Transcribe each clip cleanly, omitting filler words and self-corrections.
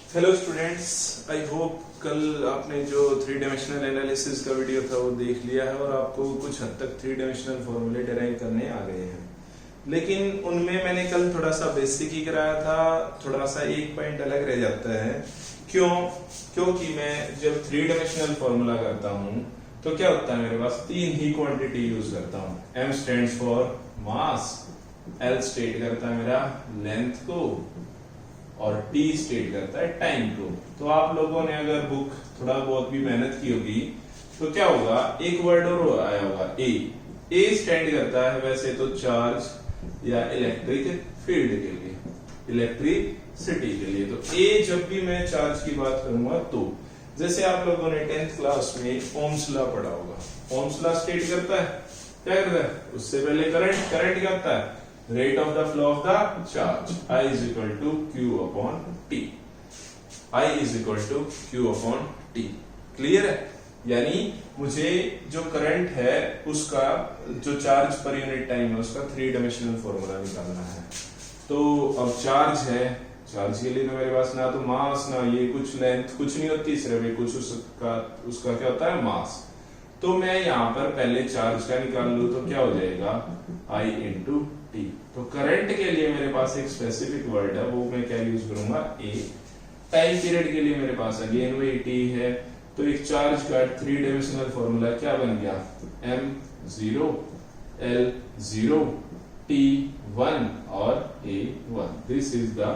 Hello students, I hope कल आपने जो थ्री डायमेंशनल एनालिसिस का वीडियो था वो देख लिया है और आपको कुछ हद तक थ्री डायमेंशनल फॉर्मूले डिराइव करने आ गए हैं। लेकिन उनमें मैंने कल थोड़ा सा बेसिक ही कराया था, थोड़ा सा एक पॉइंट अलग रह जाता है। क्योंकि मैं जब थ्री डायमेंशनल फॉर्मूला करता हूँ तो क्या होता है, मेरे पास तीन ही क्वांटिटी यूज करता हूँ। M stands for mass, L state करता है मेरा लेंथ को और T स्टेट करता है टाइम को। तो आप लोगों ने अगर बुक थोड़ा बहुत भी मेहनत की होगी तो क्या होगा, एक वर्ड और आया होगा ए स्टैंड करता है वैसे तो चार्ज या इलेक्ट्रिक फील्ड के लिए, इलेक्ट्रिसिटी के लिए। तो ए जब भी मैं चार्ज की बात करूंगा तो जैसे आप लोगों ने 10th क्लास में ओम्स लॉ पढ़ा होगा। ओम्स लॉ स्टेट करता है, क्या करता है, उससे पहले करंट क्या होता है, rate of the flow of the charge, I is equal to Q upon T, I is equal to Q upon T। Clear है? यानी मुझे जो करंट है उसका जो चार्ज पर यूनिट टाइम है उसका थ्री डायमेंशनल फॉर्मूला निकालना है। तो अब चार्ज है, चार्ज के लिए तो मेरे पास ना तो मास ना ये कुछ लेंथ कुछ नहीं होती, सिर्फ ये कुछ उसका क्या होता है, मास। तो मैं यहाँ पर पहले चार्ज का निकाल लूं तो क्या हो जाएगा, I इंटू टी। तो करंट के लिए मेरे पास एक स्पेसिफिक वर्ड है, वो मैं क्या यूज करूंगा, ए। टाइम पीरियड के लिए मेरे पास अगेन वही टी है। तो एक चार्ज का थ्री डायमेंशनल फॉर्मूला क्या बन गया, M0 L0 T1 और A1। This is the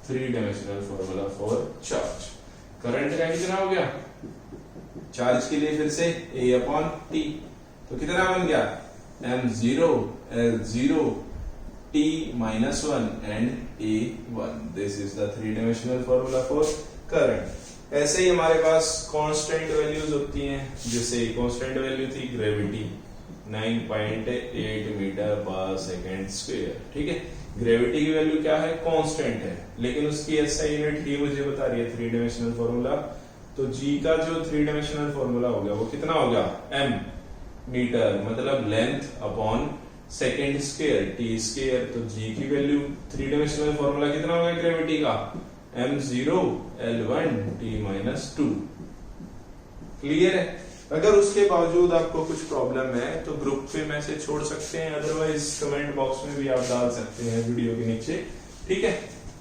three dimensional formula for charge. Current का कितना हो गया, चार्ज के लिए फिर से A अपॉन T, तो कितना बन गया, M0 L0 T-1 and A1। This is the three dimensional formula for current। ऐसे ही हमारे पास कांस्टेंट वैल्यूज होती हैं, जैसे कांस्टेंट वैल्यू थी ग्रेविटी 9.8 मीटर पर सेकेंड स्क्वायर। ठीक है, ग्रेविटी की वैल्यू क्या है, कांस्टेंट है, लेकिन उसकी एसआई यूनिट ही मुझे बता रही है थ्री डायमेंशनल फॉर्मूला। तो जी का जो थ्री डायमेंशनल फॉर्मूला हो गया वो कितना हो गया, m मीटर मतलब length upon second square T square. तो जी की वैल्यू थ्री डायमेंशनल फॉर्मूला कितना होगा ग्रेविटी का, M0 L1 T-2। क्लियर है? अगर उसके बावजूद आपको कुछ प्रॉब्लम है तो ग्रुप पे मैसेज छोड़ सकते हैं, अदरवाइज कमेंट बॉक्स में भी आप डाल सकते हैं वीडियो के नीचे। ठीक है,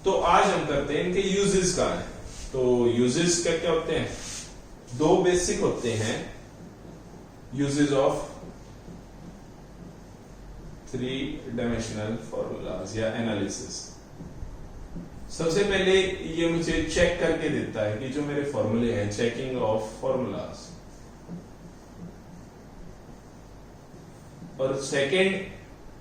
तो आज हम करते हैं इनके यूजेस का है। तो यूजेस क्या क्या होते हैं, दो बेसिक होते हैं uses of three dimensional formulas या एनालिसिस। सबसे पहले ये मुझे चेक करके देता है कि जो मेरे फॉर्मूले हैं, चेकिंग ऑफ फॉर्मूलाज। और सेकंड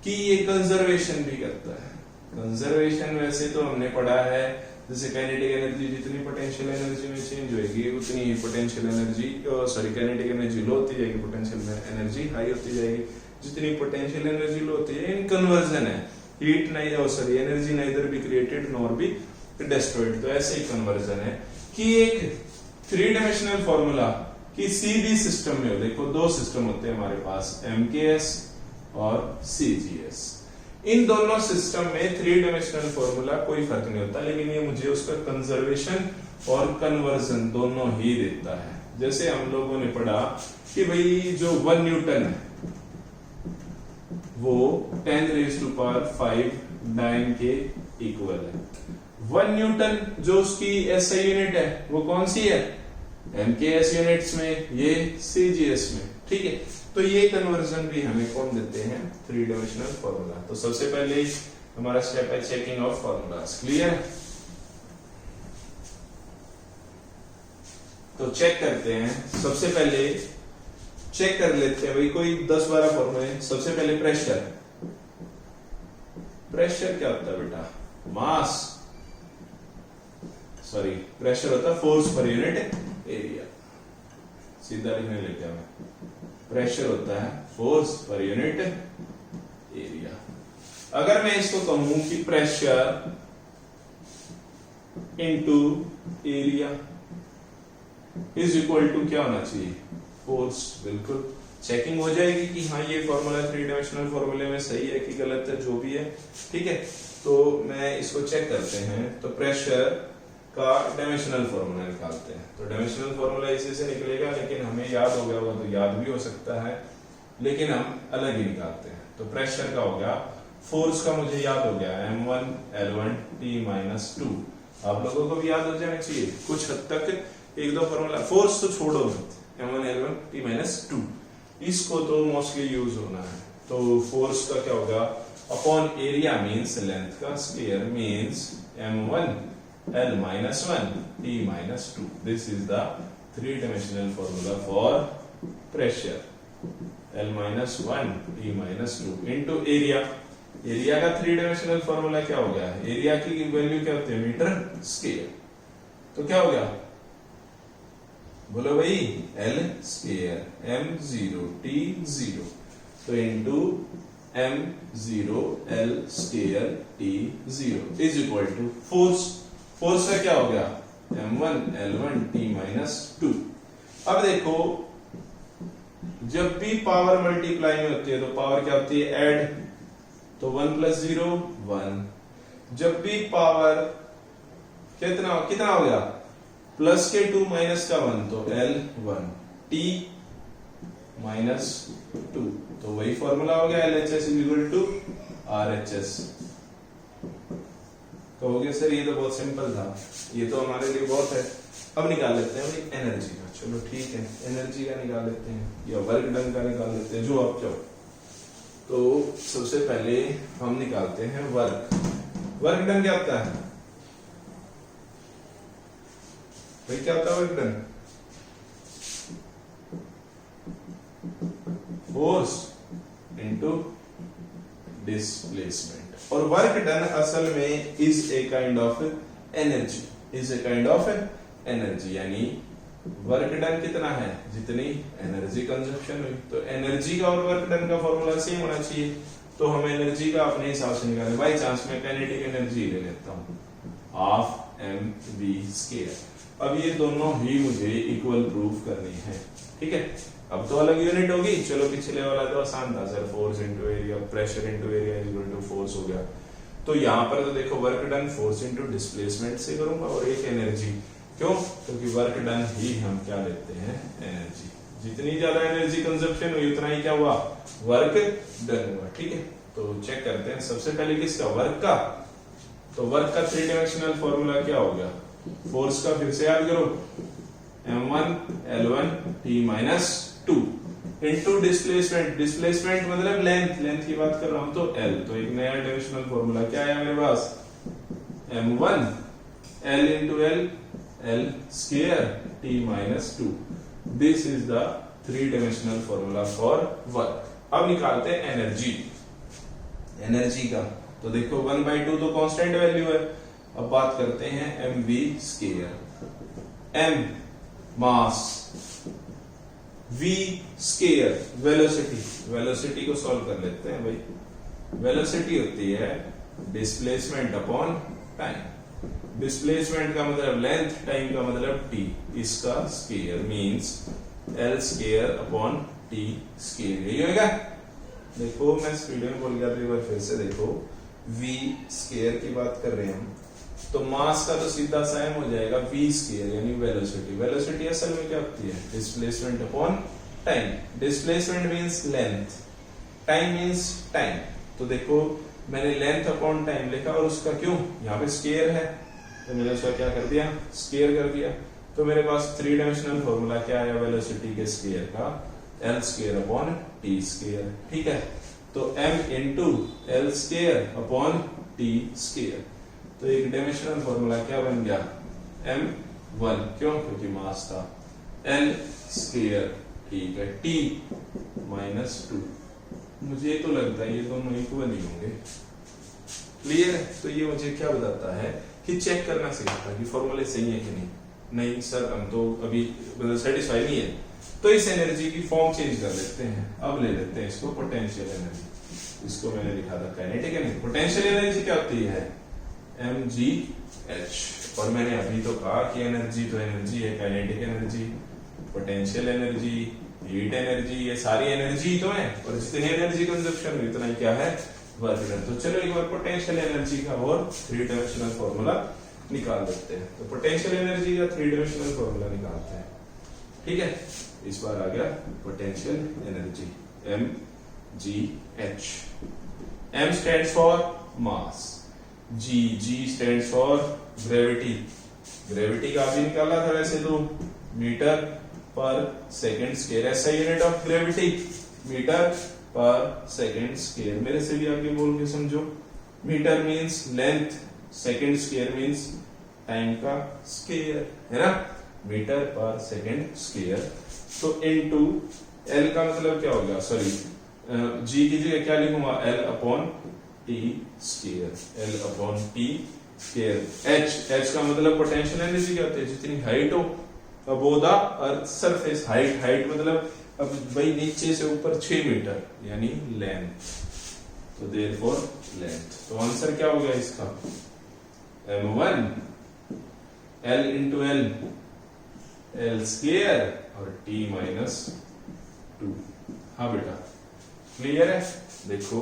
कि ये कंजर्वेशन भी करता है। कंजर्वेशन वैसे तो हमने पढ़ा है, जैसे काइनेटिक एनर्जी जितनी पोटेंशियल एनर्जी में चेंज होगी उतनी ही potential energy kinetic energy low होती जाएगी, पोटेंशियल एनर्जी हाई होती जाएगी। जितनी पोटेंशियल एनर्जी लो होती है, इन कन्वर्जन है, हीट नहीं energy neither be created nor be destroyed. तो ऐसे ही कन्वर्जन है कि एक थ्री डायमेंशनल फॉर्मूला किसी भी सिस्टम में, देखो दो सिस्टम होते हैं हमारे पास, MKS और CGS। इन दोनों सिस्टम में थ्री डायमेंशनल फॉर्मूला कोई फर्क नहीं होता, लेकिन ये मुझे उसका कंजर्वेशन और कन्वर्जन दोनों ही देता है। जैसे हम लोगों ने पढ़ा कि भाई जो 1 न्यूटन है वो 10⁵ डाइन के इक्वल है। 1 न्यूटन जो उसकी एसआई यूनिट है वो कौन सी है, MKS यूनिट्स में, ये CGS में। ठीक है, तो ये कन्वर्जन भी हमें कौन देते हैं, थ्री डायमेंशनल फॉर्मूला। तो सबसे पहले हमारा स्टेप है चेकिंग ऑफ फॉर्मूलाज। क्लियर? तो चेक करते हैं, सबसे पहले चेक कर लेते हैं भाई कोई 10-12 फॉर्मूले। सबसे पहले प्रेशर। प्रेशर क्या होता है बेटा, मास, प्रेशर होता है फोर्स पर यूनिट एरिया। सीधा लिखने लेते हैं, प्रेशर होता है फोर्स पर यूनिट एरिया। अगर मैं इसको कहूं कि pressure into area is equal to क्या होना चाहिए, फोर्स। बिल्कुल चेकिंग हो जाएगी कि हाँ ये फॉर्मूला थ्री डायमेंशनल फॉर्मूले में सही है कि गलत है, जो भी है। ठीक है, तो मैं इसको चेक करते हैं। तो प्रेशर का डायमेंशनल फॉर्मूला निकालते हैं। तो डायमेंशनल फॉर्मूला इसी से निकलेगा, लेकिन हमें याद हो गया होगा तो याद भी हो सकता है, लेकिन हम अलग ही निकालते हैं। तो प्रेशर का हो गया, फोर्स का मुझे याद हो गया m1 L1 T-2। आप लोगों को भी याद हो जाना चाहिए कुछ हद तक, एक दो फॉर्मूला। फोर्स तो छोड़ो, m1 L1 T-2 इसको तो मोस्टली यूज होना है। तो फोर्स का क्या होगा, अपॉन एरिया मींस लेंथ का square means m1 L-1 T-2। This is the three dimensional formula for pressure, L-1 T-2 into area. Area का थ्री डायमेंशनल फॉर्मूला क्या हो गया, एरिया की वैल्यू क्या होती है, मीटर स्क्वायर। तो क्या हो गया, बोलो भाई, L स्क्वायर m0 T0 तो into m0 L square T0 is equal to force. Force का क्या हो गया, m1 L1 T-2। अब देखो, जब भी पावर मल्टीप्लाई में होती है तो पावर क्या होती है, ऐड। तो 1 + 0 1। जब भी पावर कितना हो गया, प्लस के 2 माइनस का 1 तो L1 T -2। तो वही फॉर्मूला हो गया LHS = RHS। कहोगे सर ये तो बहुत सिंपल था, ये तो हमारे लिए बहुत है। अब निकाल लेते हैं भाई एनर्जी का। चलो ठीक है, एनर्जी का निकाल लेते हैं या वर्क डन का निकाल लेते हैं, जो आप चाहो। तो सबसे पहले हम निकालते हैं वर्क। वर्क डन क्या होता है भाई, क्या होता है work done, force into displacement. और वर्क डन असल में is a kind of energy, is a kind of energy. यानी वर्क डन कितना है, जितनी एनर्जी कंजप्शन हुई। तो एनर्जी का और वर्क डन का फॉर्मूला सेम होना चाहिए। तो हम एनर्जी का अपने हिसाब से निकालें। बाई चांस मैं काइनेटिक एनर्जी ले लेता हूं, हाफ mv²। अब ये दोनों ही मुझे इक्वल प्रूव करनी है, ठीक है। अब तो अलग यूनिट होगी। चलो पिछले वाला तो आसान था sir, force into area, pressure into area equal to force हो गया। तो यहां पर तो देखो work done force into displacement से करूंगा, और एक एनर्जी। क्यों, क्योंकि वर्क डन ही हम क्या लेते हैं, एनर्जी। जितनी ज्यादा एनर्जी कंजप्शन हुई उतना ही क्या हुआ, वर्क डन हुआ, ठीक है। तो चेक करते हैं सबसे पहले किसका, वर्क का। तो वर्क का थ्री डायमेंशनल फॉर्मूला क्या हो गया, फोर्स का फिर से याद करो, m1 L1 T-2 into displacement. Displacement मतलब लेंथ, लेंथ की बात कर रहा हूं तो L। तो एक नया डायमेंशनल फॉर्मूला क्या है मेरे पास, m1 L into L square T-2। This is the three dimensional formula for work. अब निकालते हैं एनर्जी। एनर्जी का तो देखो 1/2 तो कांस्टेंट वैल्यू है। अब बात करते हैं mv²। m मास, v² वेलोसिटी। वेलोसिटी को सॉल्व कर लेते हैं भाई। वेलोसिटी होती है डिस्प्लेसमेंट अपॉन टाइम। डिस्प्लेसमेंट का मतलब लेंथ, टाइम का मतलब t। इसका square means L² upon t square. यही होगा। देखो मैं स्पीड में बोल गया था, एक बार फिर से देखो। v² की बात कर रहे हैं हम, तो मास का तो सीधा सा m हो जाएगा v² यानी वेलोसिटी। वेलोसिटी असल में क्या होती है, displacement upon time. Displacement means length, time means time. तो देखो मैंने लेंथ अपॉन टाइम लिखा, और उसका क्यों, यहाँ पे स्क्वायर है तो मैंने उसका क्या कर दिया, स्क्वायर कर दिया। तो मेरे पास थ्री डायमेंशनल फॉर्मूला क्या है वेलोसिटी के स्क्वायर का, L² अपॉन t²। ठीक है, तो m into L² upon t²। तो एक डायमेंशनल फॉर्मूला क्या बन गया, m1, क्यों, क्योंकि मास था, L², ठीक है, t-2। मुझे तो लगता है ये दोनों इक्वल ही होंगे। क्लियर है। तो ये मुझे क्या बताता है कि चेक करना सिखाता है कि फॉर्मूले सही है कि नहीं। नहीं सर हम तो अभी मतलब सेटिस्फाई नहीं है, तो इस एनर्जी की फॉर्म चेंज कर लेते हैं। अब ले लेते हैं इसको पोटेंशियल एनर्जी। इसको मैंने लिखा था काइनेटिक एनर्जी। पोटेंशियल एनर्जी क्या होती है, mgh। और मैंने अभी तो कहा कि एनर्जी तो एनर्जी है, kinetic energy, potential energy, heat energy, ये सारी एनर्जी तो है, और जितनी एनर्जी कंजप्शन हुई उतना ही क्या है, वर्क डन। तो चलो एक बार पोटेंशियल एनर्जी का और थ्री डायमेंशनल फॉर्मूला निकाल देते हैं। तो पोटेंशियल एनर्जी का थ्री डायमेंशनल फॉर्मूला निकालते हैं। ठीक है, इस बार आ गया potential energy mgh। m stands for mass, g stands for gravity. Gravity का भी निकाला था वैसे तो मीटर पर सेकंड स्क्वायर, ऐसा unit of gravity metre per second square. मेरे से भी आगे बोल के समझो, metre means length, second square means time का स्क्वायर, है ना, मीटर पर सेकंड स्क्वायर। तो इनटू एल का मतलब क्या हो गया, सॉरी जी की जगह क्या लिखूंगा, L upon T square, L upon T square. H का मतलब पोटेंशियल एनर्जी क्या होती है, जितनी हाइट हो above the earth surface, height मतलब अब भाई नीचे से ऊपर 6 मीटर यानी लेंथ, तो देयरफॉर लेंथ। तो आंसर क्या हो गया इसका, m1 l into L, L square और t माइनस 2। हाँ बेटा क्लियर है। देखो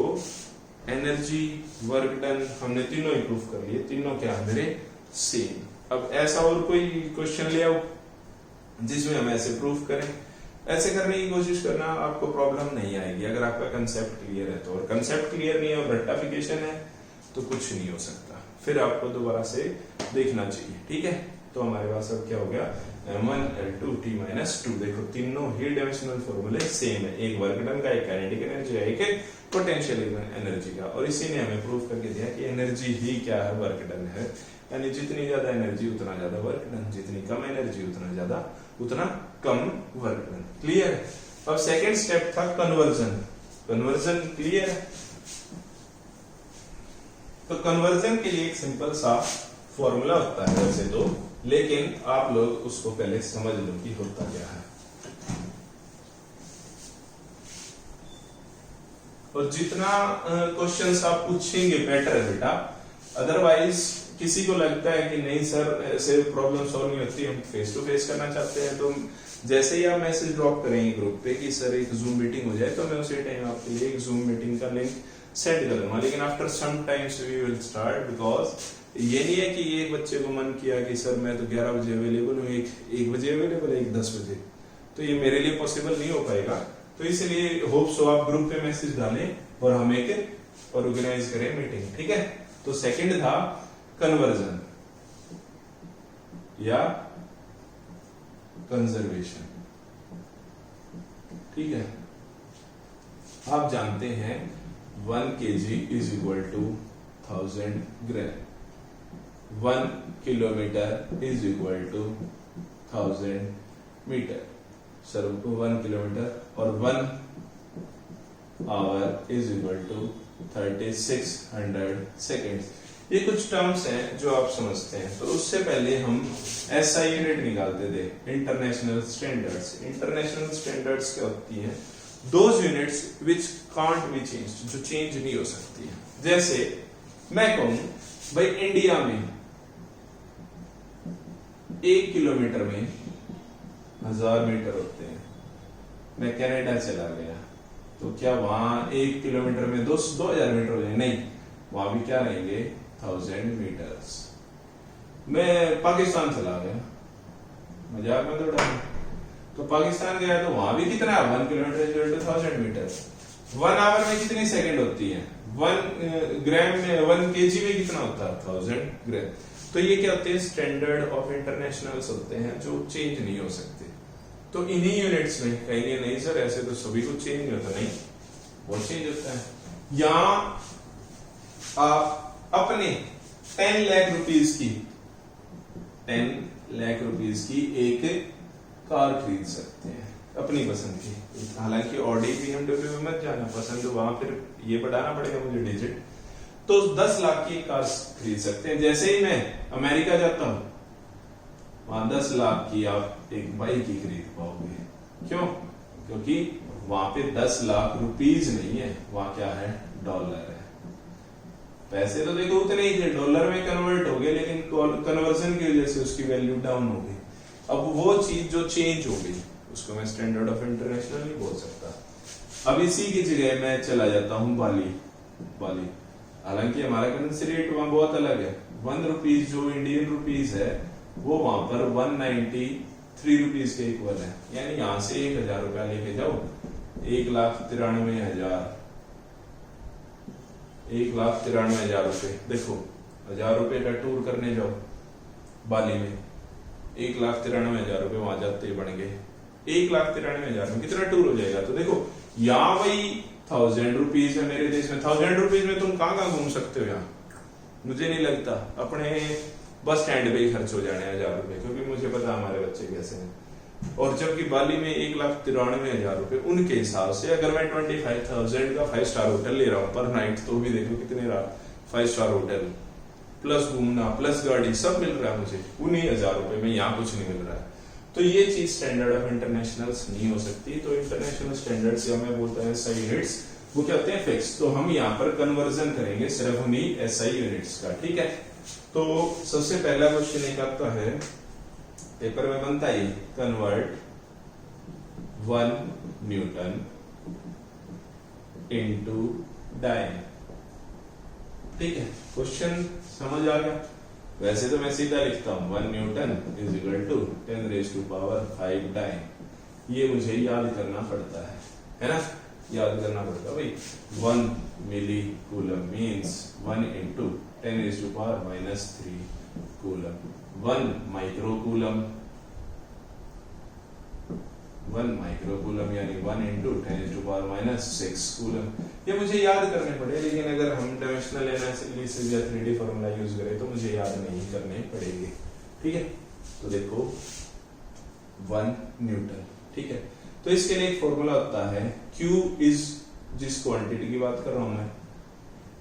एनर्जी, वर्क डन हमने तीनों ही प्रूफ कर लिए, तीनों क्या है मेरे सेम। अब ऐसा और कोई क्वेश्चन ले आओ जिसमें हम ऐसे प्रूफ करें, ऐसे करने की कोशिश करना, आपको प्रॉब्लम नहीं आएगी अगर आपका कंसेप्ट क्लियर है तो। और कंसेप्ट क्लियर नहीं है और रट्टाफिकेशन है तो कुछ नहीं हो सकता, फिर आपको दोबारा से देखना चाहिए। ठीक है, तो हमारे पास अब क्या हो गया, m1 l2 t माइनस 2। देखो तीनों ही डायमेंशनल फॉर्मूले सेम है, एक वर्क डन का, एक काइनेटिक एनर्जी है, एक पोटेंशियल एनर्जी का। और इसी ने हमें प्रूव करके दिया कि एनर्जी ही क्या है, वर्क डन है। यानी जितनी ज्यादा एनर्जी उतना ज्यादा वर्क डन, जितनी कम एनर्जी उतना कम वर्क डन। क्लियर। अब सेकेंड स्टेप था कन्वर्जन। कन्वर्जन क्लियर है। तो कन्वर्जन के लिए एक सिंपल सा फॉर्मूला होता है वैसे तो, लेकिन आप लोग उसको पहले समझ लो कि होता क्या है। और जितना क्वेश्चंस आप पूछेंगे बेटर है बेटा, अदरवाइज किसी को लगता है कि नहीं सर ऐसे प्रॉब्लम सॉल्व नहीं होती, हम फेस टू फेस करना चाहते हैं, तो जैसे ही आप मैसेज ड्रॉप करेंगे ग्रुप पे कि सर एक जूम मीटिंग हो जाए, तो मैं उसी टाइम आपके लिए एक जूम मीटिंग का लिंक सेंड कर दूंगा। लेकिन after some times we will start, because ये नहीं है कि एक बच्चे को मन किया कि सर मैं तो 11 बजे अवेलेबल हूँ, एक बजे अवेलेबल है, एक 10 बजे, तो ये मेरे लिए पॉसिबल नहीं हो पाएगा। तो इसलिए होप सो आप ग्रुप पे मैसेज डालें और हम एक ऑर्गेनाइज करें मीटिंग। ठीक है, तो सेकंड था कन्वर्जन या कंजर्वेशन। ठीक है, आप जानते हैं 1 kg is equal to 1000 gram, 1 kilometre is equal to 1000 metre, sir 1 kilometre, और 1 hour is equal to 3600 seconds. ये कुछ टर्म्स हैं जो आप समझते हैं। तो उससे पहले हम SI यूनिट निकालते थे, इंटरनेशनल स्टैंडर्ड्स। इंटरनेशनल स्टैंडर्ड्स क्या होती हैं, those units which can't be changed, जो चेंज नहीं हो सकती है। जैसे मैं कहूं भाई इंडिया में 1 किलोमीटर में 1000 मीटर होते हैं, मैं कनाडा चला गया तो क्या वहां 1 किलोमीटर में 2000 मीटर हो जाएंगे? नहीं, वहां भी क्या रहेंगे 1000 मीटर्स। मैं पाकिस्तान चला गया, मजाक में तो डाल, तो पाकिस्तान गया तो वहां भी कितना है 1 kilometre equal to 1000 metre. 1 hour में कितनी सेकंड होती है, 1 ग्राम में 1 kg में कितना होता है 1000 ग्राम। तो ये क्या होते हैं, स्टैंडर्ड ऑफ इंटरनेशनल्स होते हैं जो चेंज नहीं हो सकते। तो इन्हीं यूनिट्स में कहेंगे नहीं सर ऐसे तो सभी कुछ चेंज नहीं होता, नहीं बहुत चेंज होता है। यहां आप अपने 10 लाख रुपीस की 10 लाख रुपीस की एक कार खरीद सकते हैं अपनी पसंद की। हालांकि ऑडी BMW में मत जाना, पसंद तो वहां फिर ये बढ़ाना पड़ेगा मुझे डिजिट। तो 10 लाख की कार खरीद सकते हैं। जैसे ही मैं अमेरिका जाता हूं वहां 10 लाख की आप एक बाइक ही खरीद पाओगे। क्यों? क्योंकि वहां पे 10 लाख रुपीस नहीं है, वहां क्या है डॉलर है। पैसे तो देखो उतने ही थे, डॉलर में कन्वर्ट हो गए, लेकिन कन्वर्जन की वजह से उसकी वैल्यू डाउन हो गई। अब वो चीज जो चेंज हो गई उसको मैं स्टैंडर्ड ऑफ इंटरनेशनल नहीं बोल सकता। अब इसी की जगह मैं चला जाता हूं बाली। हालांकि हमारा करेंसी रेट वहां बहुत अलग है, ₹1 जो इंडियन रुपीज है वो वहां पर 193 रुपीज के इक्वल है, यानी यहां से 1000 रुपया लेके जाओ, 1,93,000 रुपए। देखो 1000 रुपए का टूर करने जाओ बाली में, 1,93,000 रुपए वहां जाते ही बन गए। 1,93,000 में कितना टूर हो जाएगा? तो देखो यहाँ वही 1000 रुपीज है मेरे देश में। 1000 रुपीज में तुम कहाँ घूम सकते हो? यहाँ मुझे नहीं लगता, अपने बस स्टैंड पे ही खर्च हो जाने 1000 रुपए, क्योंकि मुझे पता हमारे बच्चे कैसे हैं। और जबकि बाली में 1,93,000 रुपए उनके हिसाब से, अगर मैं 25,000 का 5 स्टार होटल ले रहा हूँ पर नाइट, तो भी देखो कितने रहा 5 स्टार होटल प्लस घूमना प्लस गाड़ी सब मिल रहा है मुझे उन्हीं 1000 रुपए में। यहाँ कुछ नहीं मिल रहा है। तो ये चीज स्टैंडर्ड ऑफ इंटरनेशनल्स नहीं हो सकती। तो इंटरनेशनल स्टैंडर्ड्स या मैं बोलता हूँ SI यूनिट्स, वो क्या होते हैं? फिक्स। तो हम यहाँ पर कन्वर्जन करेंगे सिर्फ उन्हीं SI यूनिट्स का, ठीक है। तो सबसे पहला क्वेश्चन एक आता है पेपर में बनता ही, कन्वर्ट 1 न्यूटन इनटू डायन। ठीक है, क्वेश्चन समझ आ गया। वैसे तो मैं सीधा लिखता हूं 1 न्यूटन इज इक्वल टू 10⁵ डायन। ये मुझे याद करना पड़ता है ना? याद करना पड़ता भाई। 1 millicoulomb means 1 into 10⁻³ coulomb. 1 microcoulomb यानी 1 इंटू 10⁻⁶ कूलम। ये मुझे याद करने पड़े, लेकिन अगर हम डायमेंशनल एनालिसिस या 3D फॉर्मूला यूज करें तो मुझे याद नहीं करने पड़ेंगे, ठीक है। तो देखो 1 न्यूटन, ठीक है। तो इसके लिए एक फॉर्मूला होता है, Q इज, जिस क्वांटिटी की बात कर रहा हूं मैं,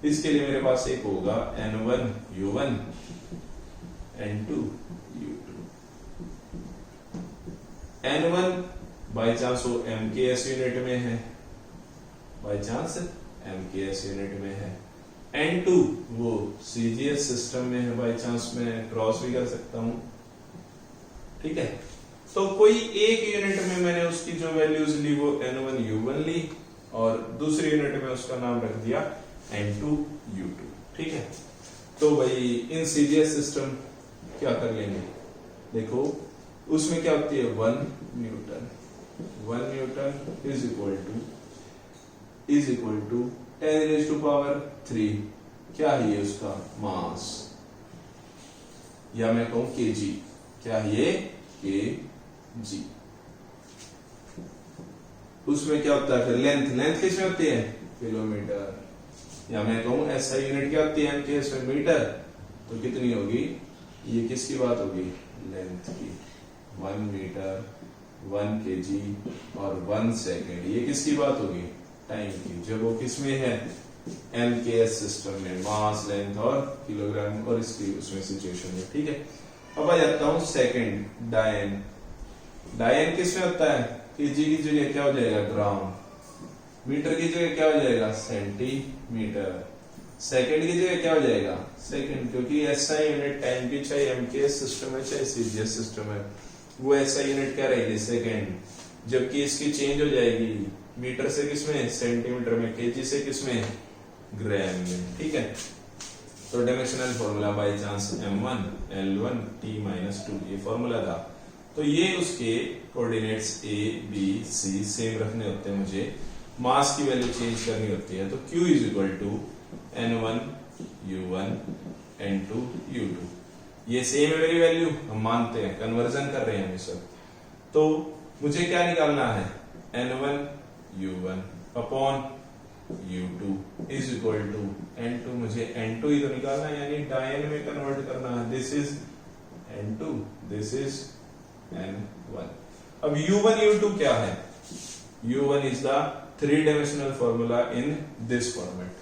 इसके लिए मेरे पास एक होगा N1 U1 N2 U2। N1 by chance वो MKS यूनिट में है, बाई चांस MKS यूनिट में है। N2 वो CGS सिस्टम में है, बाई चांस मैं क्रॉस भी कर सकता हूं, ठीक है। तो कोई एक यूनिट में मैंने उसकी जो वैल्यूज ली वो N1 U1 ली, और दूसरी यूनिट में उसका नाम रख दिया N2 U2, ठीक है। तो भाई इन CGS सिस्टम क्या कर लेंगे? देखो उसमें क्या होती है 1 न्यूटन इज इक्वल टू 10⁻³ क्या है ये उसका मास, या मैं कहूं kg। क्या है ये? kg। उसमें क्या होता है फिर लेंथ किसमें होती है? किलोमीटर। या मैं कहूं SI यूनिट क्या होती है MKS में? मीटर। तो कितनी होगी? ये किसकी बात होगी? लेंथ की। 1 मीटर 1 kg और 1 सेकेंड, ये किसकी बात होगी? टाइम की। जब वो किसमें है? MKS सिस्टम में, मास लेंथ और किलोग्राम और इसकी उसमें सिचुएशन में, ठीक है। अब आ जाता हूं सेकेंड, डायन किसमें होता है? kg की जगह क्या हो जाएगा? ग्राम। मीटर की जगह क्या हो जाएगा? सेंटीमीटर। सेकंड की जगह क्या हो जाएगा? सेकंड, क्योंकि SI यूनिट टाइम की, चाहे MKS सिस्टम है चाहे CGS सिस्टम है, वो SI यूनिट क्या रहेगी? सेकंड। जबकि इसकी चेंज हो जाएगी मीटर से किसमें? सेंटीमीटर में। kg से किसमें? ग्राम में, ठीक है। तो dimensional formula by chance M1 L1 T-2 ये फॉर्मूला था। तो ये उसके coordinates A B C same रखने होते हैं मुझे, मास की वैल्यू चेंज करनी होती है। तो Q is equal to N1 U1 N2 U2। ये सेम है मेरी वैल्यू, हम मानते हैं, कन्वर्जन कर रहे हैं हम सब। तो मुझे क्या निकालना है? N1 U1 upon U2 is equal to N2। मुझे N2 ही तो निकालना है, यानी डायन में कन्वर्ट करना है। This is N2, this is N1। अब U1 U2 क्या है? U1 is the 3-dimensional formula in this format.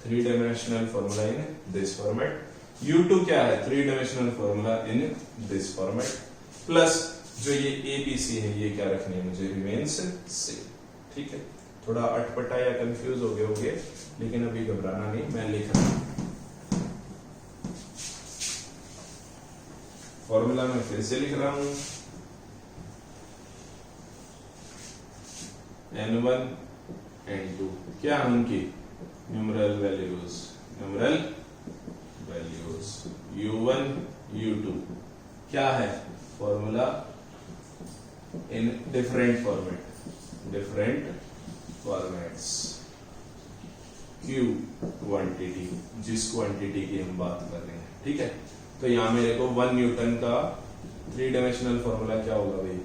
3-dimensional formula in this format. U2 क्या है? 3-dimensional formula in this format. Plus जो ये ABC है ये क्या रखनी है मुझे? remains same. ठीक है, थोड़ा अटपटा या कंफ्यूज हो गए होंगे, लेकिन अभी घबराना नहीं, मैं लिख रहा हूं फॉर्मूला में, फिर से लिख रहा हूं N1 N2 क्या है उनकी न्यूमरल वैल्यूज u1 u2 क्या है formula in different formats Q quantity, जिस क्वांटिटी की हम बात कर रहे हैं, ठीक है। तो यहां मेरे को 1 न्यूटन का 3 डायमेंशनल फॉर्मूला क्या होगा भाई,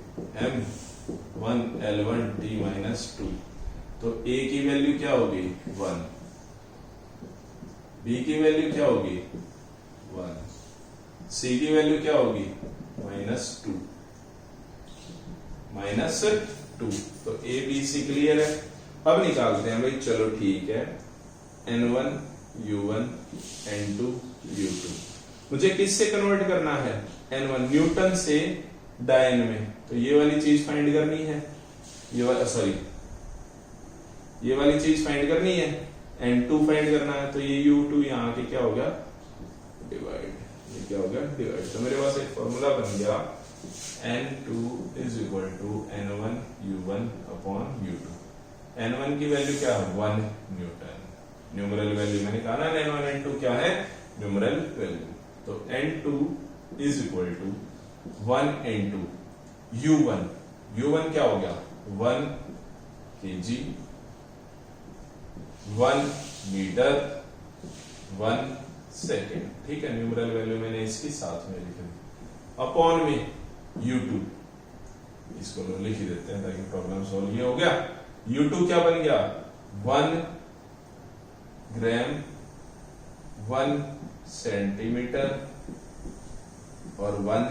m1L1T-2। तो A की वैल्यू क्या होगी 1, B की वैल्यू क्या होगी 1, C की वैल्यू क्या होगी -2। तो A B C क्लियर है। अब निकालते हैं भाई, चलो ठीक है, N1 U1 N2 U2। मुझे किससे कन्वर्ट करना है, N1 न्यूटन से डायन में, तो ये वाली चीज फाइंड करनी है, ये वाली चीज फाइंड करनी है, N2 फाइंड करना है। तो ये U2 यहाँ के क्या हो गया डिवाइड, ये क्या हो गया डिवाइड। तो मेरे पास एक फॉर्मूला बन गया N2 is equal to N1 U1 upon U2। N1 की वैल्यू क्या है 1 न्यूटन, न्यूमरल वैल्यू मैंने कहा ना, N1 N2 क्या है न्यूमरल वैल्यू। तो N2 is equal to 1 into U1 क्या हो गया 1 kg 1 मीटर 1 सेकेंड, ठीक है। न्यूमरल वैल्यू मैंने इसकी साथ में लिख दी, अपॉन में U2, इसको लिख ही देते हैं ताकि प्रॉब्लम सॉल्व। ये हो गया, U2 क्या बन गया 1 ग्राम 1 सेंटीमीटर और 1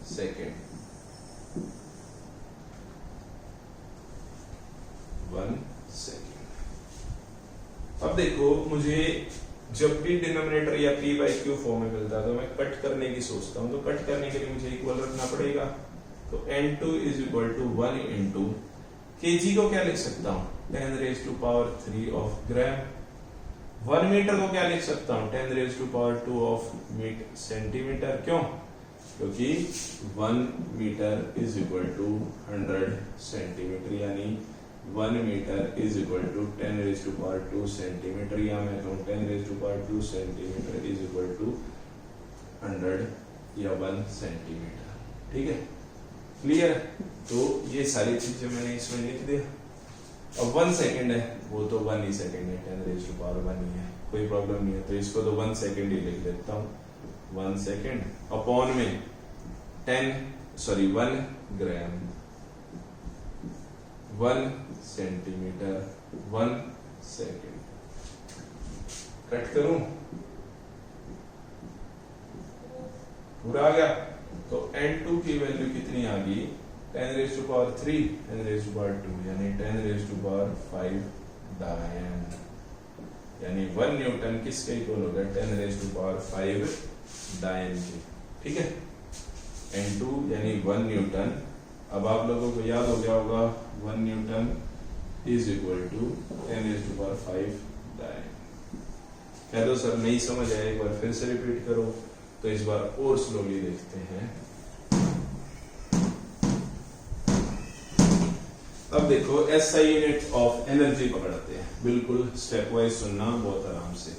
सेकेंड, 1 सेकेंड। अब देखो, मुझे जब भी डिनोमिनेटर या p/q फॉर्म में मिलता है तो मैं कट करने की सोचता हूं, तो कट करने के लिए मुझे इक्वल रखना पड़ेगा। तो N2 is equal to 1 into kg को क्या लिख सकता हूं 10⁻³ ऑफ ग्राम, 1 मीटर को क्या लिख सकता हूं 10⁻² ऑफ सेंटीमीटर। क्यों, क्योंकि 1 metre is equal to 100 centimetre, यानी 1 metre is equal to 10⁻² centimetre, या मैं कहूँ 10⁻² सेंटीमीटर इज इक्वल टू 100 या 1 सेंटीमीटर, ठीक है, क्लियर। तो ये सारी चीजें मैंने इसमें लिख दिया। अब 1 सेकेंड है, वो तो 1 ही सेकेंड है, 10⁻1 ही है, कोई प्रॉब्लम नहीं है। तो इसको तो 1 सेकेंड ही लिख देता हूँ, 1 सेकेंड अपॉन में 1 ग्राम 1 सेंटीमीटर 1 सेकेंड। कट करूं, पूरा आ गया। तो N2 की वैल्यू कितनी आ गई 10⁻3 10⁻2 यानी 10⁻5 डायन, यानी 1 न्यूटन किसके इक्वल होगा 10⁻5 डायन के, ठीक है। N2 यानी 1 न्यूटन। अब आप लोगों को याद हो गया होगा 1 न्यूटन इज इक्वल टू 10⁻5 डायन। कह दो सर नहीं समझ आया, एक बार फिर से रिपीट करो। तो इस बार और स्लोली देखते हैं। अब देखो SI यूनिट ऑफ एनर्जी पकड़ते हैं, बिल्कुल स्टेप वाइज सुनना बहुत आराम से।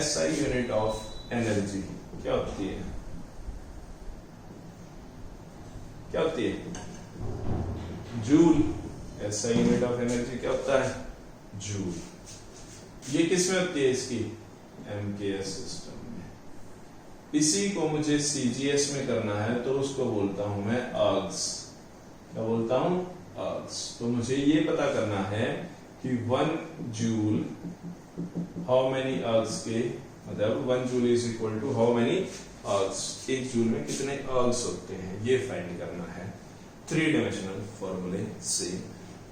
SI यूनिट ऑफ एनर्जी क्या होती है, क्या होती है joule. SI unit of energy क्या होता है जूल। ये किस में होती है इसकी MKS सिस्टम में। इसी को मुझे CGS में करना है तो उसको बोलता हूं मैं अर्ग्स। क्या बोलता हूं अर्ग्स। तो मुझे ये पता करना है कि 1 जूल हाउ मेनी अर्ग्स के, मतलब 1 joule is equal to how many ergs, 1 joule में कितने अर्ग्स होते हैं, ये फाइंड करना है 3 डायमेंशनल फॉर्मूले से।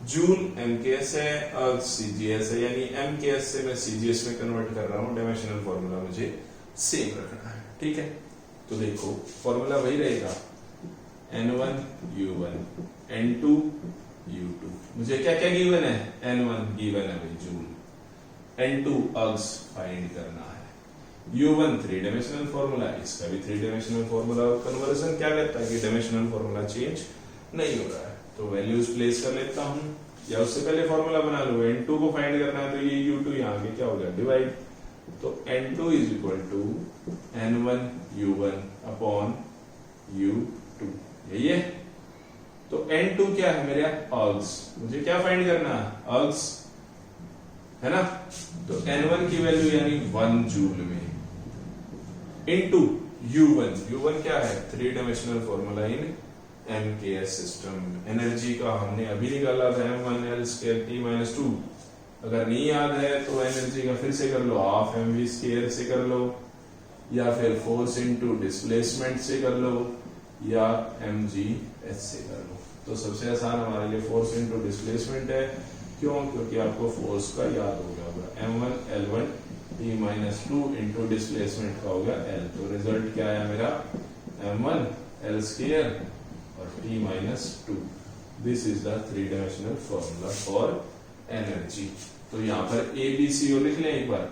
जूल MKS है, अर्ग्स CGS है, यानी MKS से मैं CGS में कन्वर्ट कर रहा हूं। डायमेंशनल फॉर्मूला मुझे सेम रखना है, ठीक है। तो देखो फॉर्मूला वही रहेगा N1 U1 N2 U2। मुझे क्या क्या गिवन है, N1 गिवन है भाई जूल, N2 अर्ग्स फाइंड करना है, U1 3 डायमेंशनल फॉर्मूला, इसका भी 3 डायमेंशनल फॉर्मूला। कन्वर्जन क्या कहता है कि डायमेंशनल फॉर्मूला चेंज नहीं हो रहा है। तो वैल्यूज प्लेस कर लेता हूं। या उससे पहले फॉर्मूला बना लो, N2 को फाइंड करना है तो ये U2 यहाँ आगे क्या हो गया डिवाइड, तो N2 is equal to N1U1 upon U2, यही है। तो N2 क्या है मेरे अर्ग्स, मुझे क्या फाइंड करना है अर्ग्स है ना, तो N1 की वैल्यू यानी 1 जूल में इनटू U1 क्या है 3 dimensional formula in MKS system. Energy का हमने अभी निकाला था m1L² T-2, अगर नहीं याद है तो एनर्जी का फिर से कर लो, हाफ mv² से कर लो, या फिर फोर्स इनटू डिस्प्लेसमेंट से कर लो, या mgh से कर लो। तो सबसे आसान हमारे लिए फोर्स इनटू डिस्प्लेसमेंट है, क्यों, क्योंकि आपको फोर्स का याद हो गया होगा m1L1 T-2 इंटू डिस्प्लेसमेंट का हो गया L। तो रिजल्ट क्या आया मेरा m1L² और T-2। This is the 3 dimensional formula for energy. तो यहाँ पर A B C लिख लें एक बार।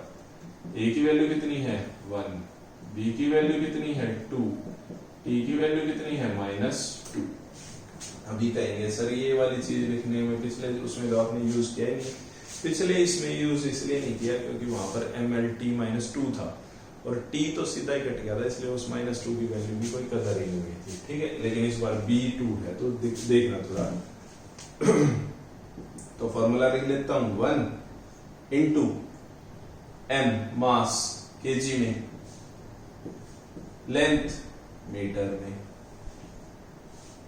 A की वैल्यू कितनी है 1, B की वैल्यू कितनी है 2, T की वैल्यू कितनी है -2। अभी कहेंगे सर ये वाली चीज लिखने में पिछले उसमें तो आपने यूज किया ही नहीं, पिछले इसमें यूज इसलिए नहीं किया क्योंकि वहां पर MLT-2 था और T तो सीधा ही कट गया था, इसलिए उस -2 की वैल्यू भी कोई कदर ही नहीं हुई थी, ठीक है। लेकिन इस बार B2 है तो देखना थोड़ा तो फॉर्मूला लिख लेता हूं 1 इंटू m मास केजी में, लेंथ मीटर में,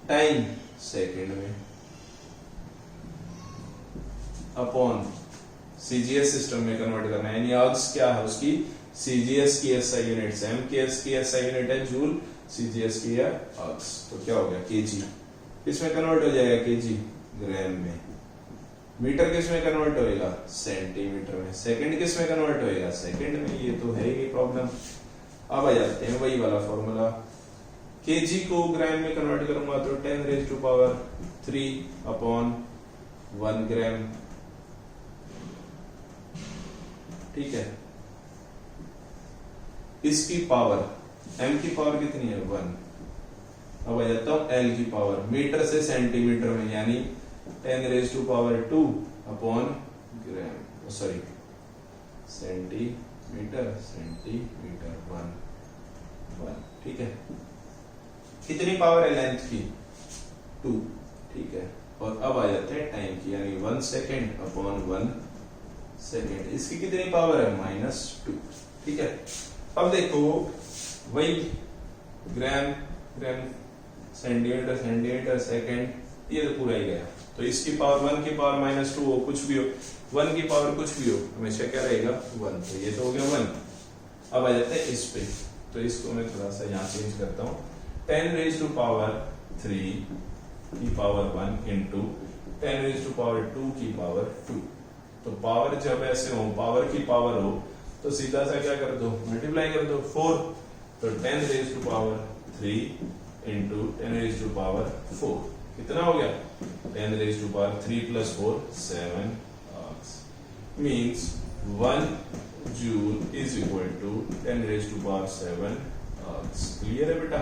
टाइम सेकंड में, अपॉन सीजीएस सिस्टम में कन्वर्ट करना है, यानी अर्ग्स क्या है उसकी सीजीएस की एसआई यूनिट है, एमकेएस की एसआई यूनिट है जूल, सीजीएस की है अर्ग्स, तो क्या हो गया केजी, इसमें कन्वर्ट हो जाएगा केजी ग्राम में, मीटर किस में कन्वर्ट होएगा सेंटीमीटर में, सेकंड किस में कन्वर्ट होएगा सेकंड में, ये तो है ही प्रॉब्लम। अब आ जाते हैं वही वाला फॉर्मूला, केजी को ग्राम में कन्वर्ट करूंगा तो 10⁻³ अपॉन 1 ग्राम, ठीक है। इसकी पावर m की पावर कितनी है 1। अब आ जाता हूं l की पावर, मीटर से सेंटीमीटर में यानी 10⁻² अपॉन ग्राम, सॉरी सेंटीमीटर 1, ठीक है। कितनी पावर है लेंथ की 2, ठीक है। और अब आ जाते हैं टाइम की, यानी 1 सेकेंड अपॉन 1 सेकेंड, इसकी कितनी पावर है -2, ठीक है। अब देखो वही ग्राम सेंटीमीटर सेकेंड, ये तो पूरा ही गया, तो इसकी पावर 1 की पावर -2 हो, कुछ भी हो, 1 की पावर कुछ भी हो, हमेशा क्या रहेगा 1, तो ये तो हो गया 1। अब आ जाते हैं इस पे, तो इसको मैं थोड़ा सा यहाँ चेंज करता हूँ, 10⁻³ की पावर 1 इंटू 10⁻² की पावर 2। तो पावर जब ऐसे हो, पावर की पावर हो, तो सीधा सा क्या कर दो मल्टीप्लाई कर दो 4, तो 10⁻³ इंटू 10⁻⁴ कितना हो गया 10⁻³ + 4 7 means 1 joule is equal to 10⁻⁷ clear है बेटा।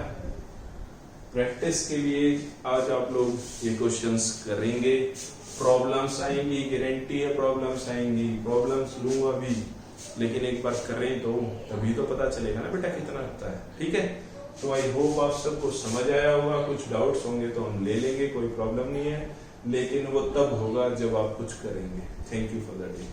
प्रैक्टिस के लिए आज आप लोग ये क्वेश्चंस करेंगे, प्रॉब्लम्स आएंगी, गारंटी है प्रॉब्लम्स आएंगी, प्रॉब्लम्स लूंगा भी, लेकिन एक बार करें तो तभी तो पता चलेगा ना बेटा कितना लगता है, ठीक है। तो आई होप आप सबको समझ आया होगा, कुछ डाउट्स होंगे तो हम ले लेंगे, कोई प्रॉब्लम नहीं है, लेकिन वो तब होगा जब आप कुछ करेंगे। Thank you for the day.